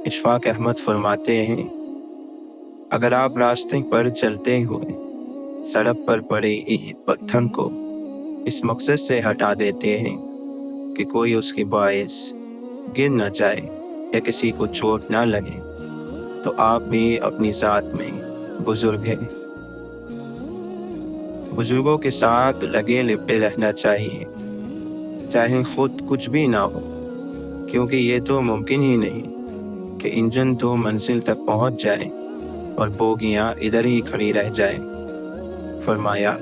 اشفاق احمد فرماتے ہیں، اگر آپ راستے پر چلتے ہوئے سڑک پر پڑے ایک پتھر کو اس مقصد سے ہٹا دیتے ہیں کہ کوئی اس کے باعث گر نہ جائے یا کسی کو چوٹ نہ لگے، تو آپ بھی اپنی ذات میں بزرگ ہیں۔ بزرگوں کے ساتھ لگے لپٹے رہنا چاہیے، چاہے خود کچھ بھی نہ ہو، کیونکہ یہ تو ممکن ہی نہیں کہ انجن تو منزل تک پہنچ جائے اور بوگیاں ادھر ہی کھڑی رہ جائیں۔ فرمایا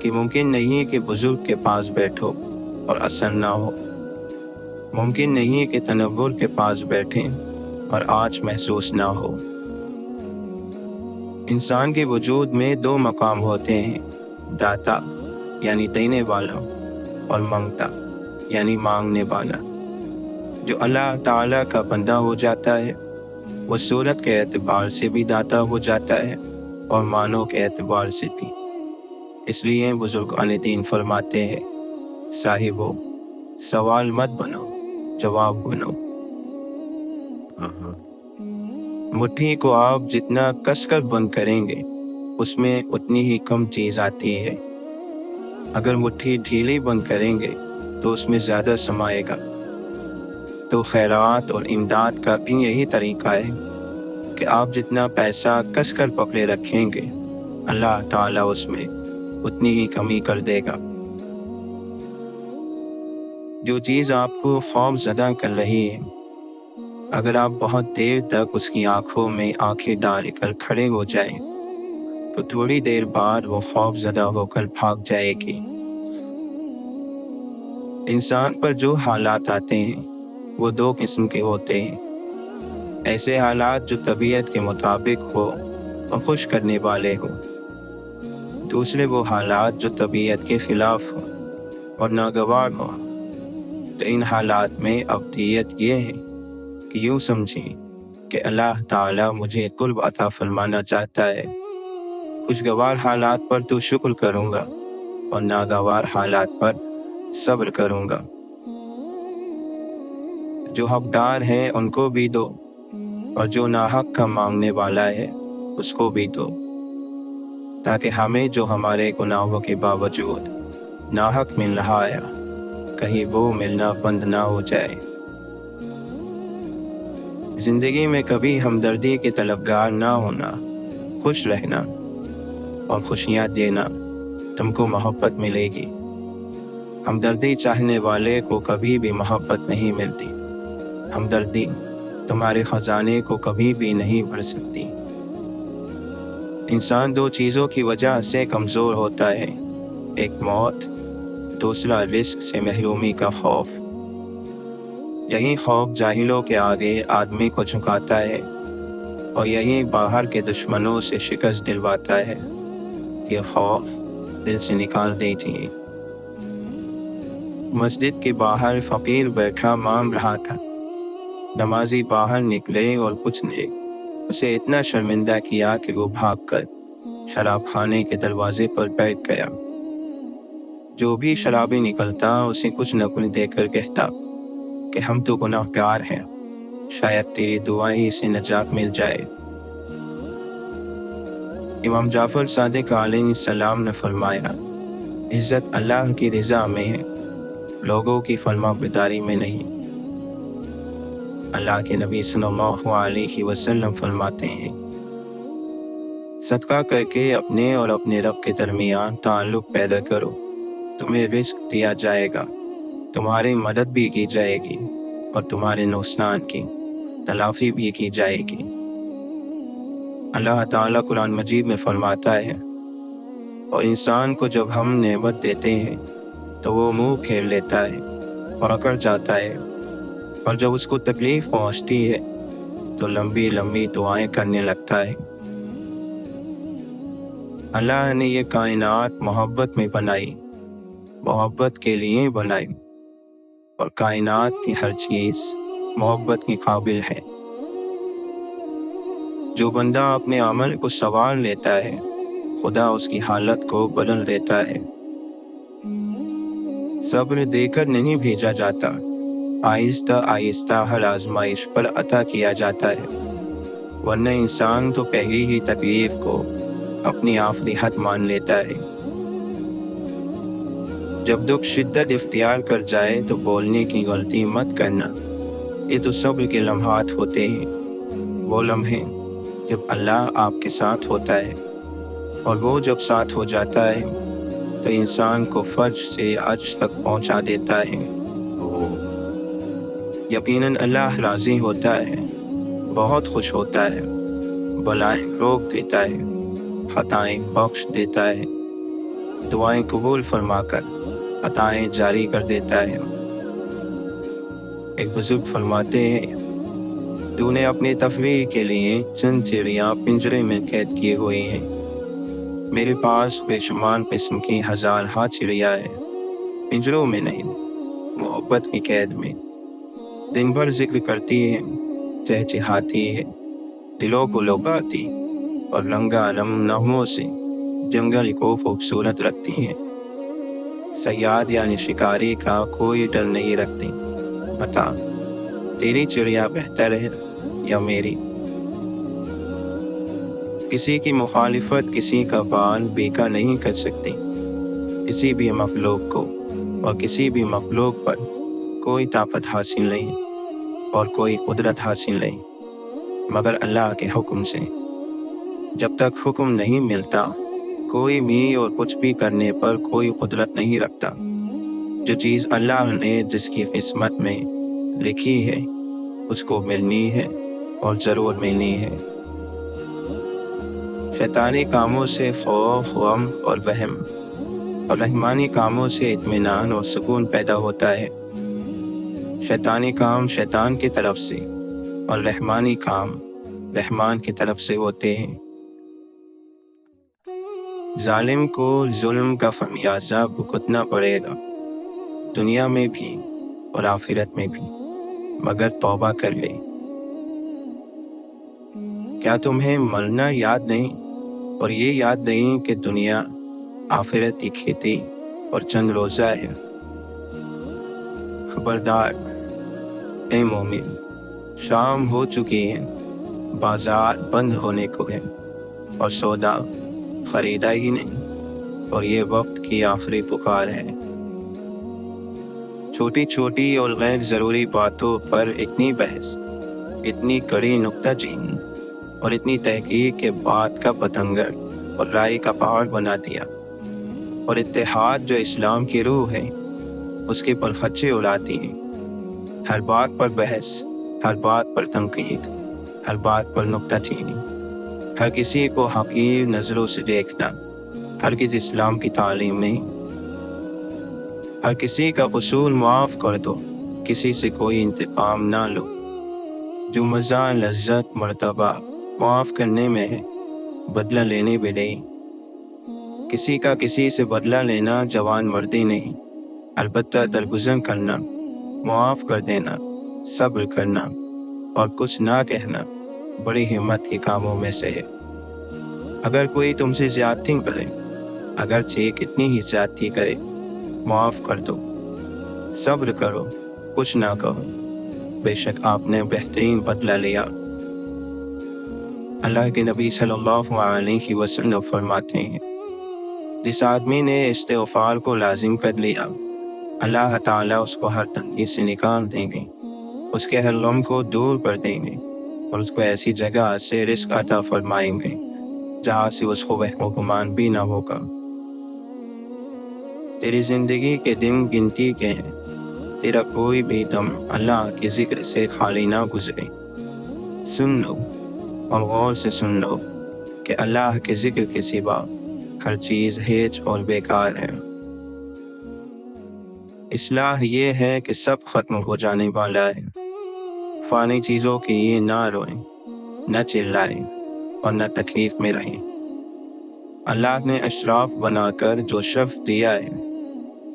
کہ ممکن نہیں کہ بزرگ کے پاس بیٹھو اور اثر نہ ہو، ممکن نہیں کہ تنور کے پاس بیٹھیں اور آنچ محسوس نہ ہو۔ انسان کے وجود میں دو مقام ہوتے ہیں، داتا یعنی دینے والا اور منگتا یعنی مانگنے والا۔ جو اللہ تعالیٰ کا بندہ ہو جاتا ہے وہ صورت کے اعتبار سے بھی داتا ہو جاتا ہے اور معنوں کے اعتبار سے بھی۔ اس لیے بزرگان دین فرماتے ہیں، صاحبو سوال مت بنو، جواب بنو۔ مٹھی کو آپ جتنا کس کر بند کریں گے اس میں اتنی ہی کم چیز آتی ہے، اگر مٹھی ڈھیلی بند کریں گے تو اس میں زیادہ سمائے گا۔ تو خیرات اور امداد کا بھی یہی طریقہ ہے کہ آپ جتنا پیسہ کس کر پکڑے رکھیں گے اللہ تعالیٰ اس میں اتنی ہی کمی کر دے گا۔ جو چیز آپ کو خوف زدہ کر رہی ہے، اگر آپ بہت دیر تک اس کی آنکھوں میں آنکھیں ڈال کر کھڑے ہو جائیں تو تھوڑی دیر بعد وہ خوف زدہ ہو کر بھاگ جائے گی۔ انسان پر جو حالات آتے ہیں وہ دو قسم کے ہوتے ہیں، ایسے حالات جو طبیعت کے مطابق ہو اور خوش کرنے والے ہو، دوسرے وہ حالات جو طبیعت کے خلاف ہو اور ناگوار ہو۔ تو ان حالات میں ابدیت یہ ہے کہ یوں سمجھیں کہ اللہ تعالیٰ مجھے قرب عطا فرمانا چاہتا ہے، خوشگوار حالات پر تو شکر کروں گا اور ناگوار حالات پر صبر کروں گا۔ جو حقدار ہے ان کو بھی دو اور جو ناحق کا مانگنے والا ہے اس کو بھی دو، تاکہ ہمیں جو ہمارے گناہوں کے باوجود ناحق مل رہا ہے کہیں وہ ملنا بند نہ ہو جائے۔ زندگی میں کبھی ہمدردی کے طلبگار نہ ہونا، خوش رہنا اور خوشیاں دینا، تم کو محبت ملے گی۔ ہمدردی چاہنے والے کو کبھی بھی محبت نہیں ملتی، ہمدردی تمہارے خزانے کو کبھی بھی نہیں بھر سکتی۔ انسان دو چیزوں کی وجہ سے کمزور ہوتا ہے، ایک موت، دوسرا رزق سے محرومی کا خوف۔ یہی خوف جاہلوں کے آگے آدمی کو جھکاتا ہے اور یہی باہر کے دشمنوں سے شکست دلواتا ہے۔ یہ خوف دل سے نکال دیجیے۔ مسجد کے باہر فقیر بیٹھا مانگ رہا تھا، نمازی باہر نکلے اور کچھ نے اسے اتنا شرمندہ کیا کہ وہ بھاگ کر شراب خانے کے دروازے پر بیٹھ گیا۔ جو بھی شرابی نکلتا اسے کچھ نہ کچھ دے کر کہتا کہ ہم تو گناہگار ہیں، شاید تیری دعائیں ہی سے نجات مل جائے۔ امام جعفر صادق علیہ السلام نے فرمایا، عزت اللہ کی رضا میں ہے، لوگوں کی فرما برداری میں نہیں۔ اللہ کے نبی صلی اللہ علیہ وسلم فرماتے ہیں، صدقہ کر کے اپنے اور اپنے رب کے درمیان تعلق پیدا کرو، تمہیں رزق دیا جائے گا، تمہاری مدد بھی کی جائے گی اور تمہارے نقصان کی تلافی بھی کی جائے گی۔ اللہ تعالیٰ قرآن مجید میں فرماتا ہے، اور انسان کو جب ہم نعمت دیتے ہیں تو وہ منہ پھیر لیتا ہے اور اکڑ جاتا ہے، اور جب اس کو تکلیف پہنچتی ہے تو لمبی لمبی دعائیں کرنے لگتا ہے۔ اللہ نے یہ کائنات محبت میں بنائی، محبت کے لیے بنائی، اور کائنات کی ہر چیز محبت کے قابل ہے۔ جو بندہ اپنے عمل کو سنوار لیتا ہے خدا اس کی حالت کو بدل دیتا ہے۔ صبر دے کر نہیں بھیجا جاتا، آہستہ آہستہ ہر آزمائش پر عطا کیا جاتا ہے، ورنہ انسان تو پہلی ہی تکلیف کو اپنی آخری حد مان لیتا ہے۔ جب دکھ شدت اختیار کر جائے تو بولنے کی غلطی مت کرنا، یہ تو صبر کے لمحات ہوتے ہیں، وہ لمحے جب اللہ آپ کے ساتھ ہوتا ہے، اور وہ جب ساتھ ہو جاتا ہے تو انسان کو فرج سے عرش تک پہنچا دیتا ہے۔ یقیناً اللہ راضی ہوتا ہے، بہت خوش ہوتا ہے، بلائیں روک دیتا ہے، خطائیں بخش دیتا ہے، دعائیں قبول فرما کر عطائیں جاری کر دیتا ہے۔ ایک بزرگ فرماتے ہیں، تو نے اپنی تفریح کے لیے چند چڑیاں پنجرے میں قید کیے ہوئی ہیں، میرے پاس بے شمار قسم کی ہزارہا چڑیاں ہیں، پنجروں میں نہیں، محبت کی قید میں، دن بھر ذکر کرتی ہے، چہچہاتی ہے، دلوں کو لبھاتی اور رنگارنگ نغموں سے جنگل کو خوبصورت رکھتی ہیں۔ صیاد یعنی شکاری کا کوئی ڈر نہیں رکھتی، بتا تیری چڑیا بہتر ہے یا میری؟ کسی کی مخالفت کسی کا بال بیکا نہیں کر سکتی، کسی بھی مخلوق کو اور کسی بھی مخلوق پر کوئی طاقت حاصل نہیں اور کوئی قدرت حاصل نہیں مگر اللہ کے حکم سے۔ جب تک حکم نہیں ملتا کوئی بھی اور کچھ بھی کرنے پر کوئی قدرت نہیں رکھتا۔ جو چیز اللہ نے جس کی قسمت میں لکھی ہے اس کو ملنی ہے اور ضرور ملنی ہے۔ شیطانی کاموں سے خوف، غم اور وہم، اور رحمانی کاموں سے اطمینان اور سکون پیدا ہوتا ہے۔ شیطانی کام شیطان کی طرف سے اور رحمانی کام رحمان کی طرف سے ہوتے ہیں۔ ظالم کو ظلم کا خمیازہ بھگتنا پڑے گا، دنیا میں بھی اور آخرت میں بھی، مگر توبہ کر لے۔ کیا تمہیں مرنا یاد نہیں اور یہ یاد نہیں کہ دنیا آخرت کی کھیتی اور چند روزہ ہے؟ خبردار اے مومن، شام ہو چکی ہے، بازار بند ہونے کو ہے اور سودا خریدا ہی نہیں، اور یہ وقت کی آخری پکار ہے۔ چھوٹی چھوٹی اور غیر ضروری باتوں پر اتنی بحث، اتنی کڑی نکتہ چینی اور اتنی تحقیق کے بات کا پتنگر اور رائے کا پہاڑ بنا دیا، اور اتحاد جو اسلام کی روح ہے اس کے پرخچے اڑاتی ہیں۔ ہر بات پر بحث، ہر بات پر تنقید، ہر بات پر نکتہ چینی، ہر کسی کو حقیر نظروں سے دیکھنا ہرگز اسلام کی تعلیم نہیں۔ ہر کسی کا قصور معاف کر دو، کسی سے کوئی انتقام نہ لو۔ جو مزہ، لذت، مرتبہ معاف کرنے میں ہے، بدلہ لینے بھی نہیں۔ کسی کا کسی سے بدلہ لینا جوان مردی نہیں، البتہ درگزر کرنا، معاف کر دینا، صبر کرنا اور کچھ نہ کہنا بڑی ہمت کے کاموں میں سے ہے۔ اگر کوئی تم سے زیادتی کرے، اگرچہ کتنی ہی زیادتی کرے، معاف کر دو، صبر کرو، کچھ نہ کہو، بے شک آپ نے بہترین بدلہ لیا۔ اللہ کے نبی صلی اللہ علیہ وسلم فرماتے ہیں، جس آدمی نے استغفار کو لازم کر لیا، اللہ تعالیٰ اس کو ہر تنگی سے نکال دیں گے، اس کے ہر غم کو دور کر دیں گے، اور اس کو ایسی جگہ سے رزق عطا فرمائیں گے جہاں سے اس کو وہم و گمان بھی نہ ہوگا۔ تیری زندگی کے دن گنتی کے ہیں، تیرا کوئی بھی دم اللہ کے ذکر سے خالی نہ گزرے۔ سن لو اور غور سے سن لو کہ اللہ کے ذکر کے سوا ہر چیز ہیچ اور بیکار ہے۔ اصلاح یہ ہے کہ سب ختم ہو جانے والا ہے، فانی چیزوں کی یہ نہ روئیں، نہ چلائیں اور نہ تکلیف میں رہیں۔ اللہ نے اشراف بنا کر جو شرف دیا ہے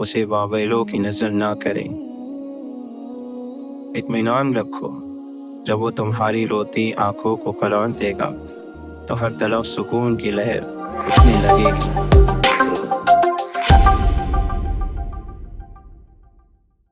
اسے واویلوں کی نظر نہ کریں۔ اطمینان رکھو، جب وہ تمہاری روتی آنکھوں کو قرار دے گا تو ہر طرف سکون کی لہر اٹھنے لگے گی۔